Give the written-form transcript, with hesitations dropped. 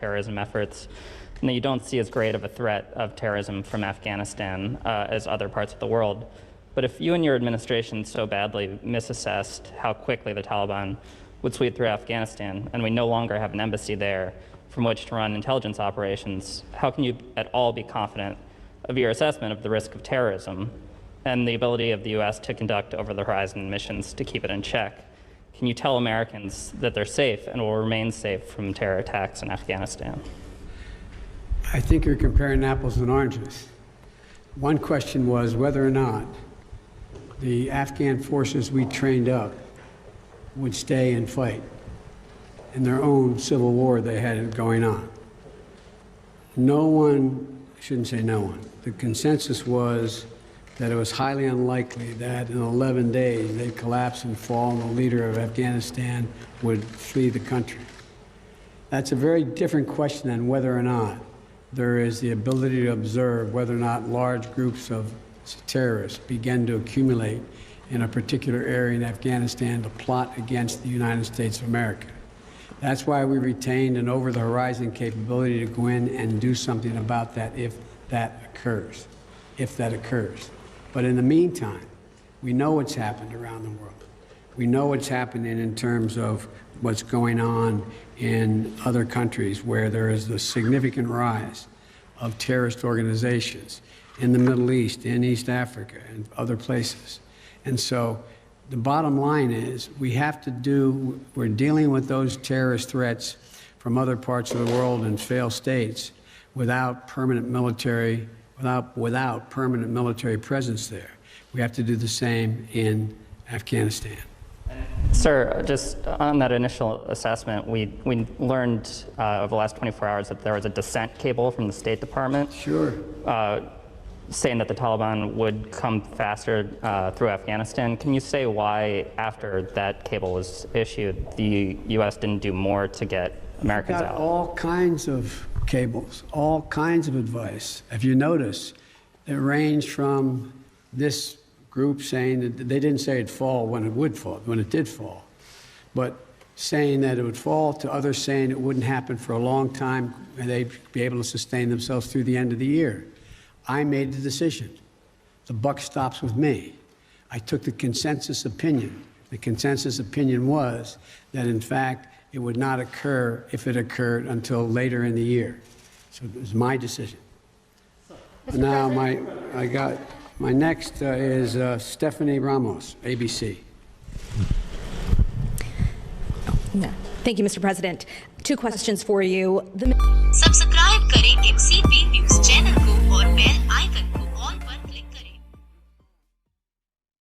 terrorism efforts, and that you don't see as great of a threat of terrorism from Afghanistan as other parts of the world. But if you and your administration so badly misassessed how quickly the Taliban would sweep through Afghanistan, and we no longer have an embassy there from which to run intelligence operations, how can you at all be confident of your assessment of the risk of terrorism and the ability of the U.S. to conduct over-the-horizon missions to keep it in check? Can you tell Americans that they're safe and will remain safe from terror attacks in Afghanistan? I think you're comparing apples and oranges. One question was whether or not the Afghan forces we trained up would stay and fight in their own civil war they had going on. No one, I shouldn't say no one, the consensus was that it was highly unlikely that in 11 days they'd collapse and fall and the leader of Afghanistan would flee the country. That's a very different question than whether or not there is the ability to observe whether or not large groups of terrorists begin to accumulate in a particular area in Afghanistan to plot against the United States of America. That's why we retained an over-the-horizon capability to go in and do something about that if that occurs. But in the meantime, we know what's happened around the world. We know what's happening in terms of what's going on in other countries where there is a significant rise of terrorist organizations in the Middle East, in East Africa, and other places. And so the bottom line is we're dealing with those terrorist threats from other parts of the world and failed states without permanent military presence there. We have to do the same in Afghanistan. Sir, just on that initial assessment, we learned over the last 24 hours that there was a dissent cable from the State Department. Sure. Saying that the Taliban would come faster through Afghanistan. Can you say why, after that cable was issued, the U.S. didn't do more to get Americans out? All kinds of cables, all kinds of advice. If you notice, it ranged from this group saying that they didn't say it'd fall when it did fall, but saying that it would fall, to others saying it wouldn't happen for a long time and they'd be able to sustain themselves through the end of the year. I made the decision. The buck stops with me. I took the consensus opinion. The consensus opinion was that, in fact, it would not occur, if it occurred, until later in the year. So it was my decision. Now, my next is Stephanie Ramos, ABC. Thank you, Mr. President. Two questions for you.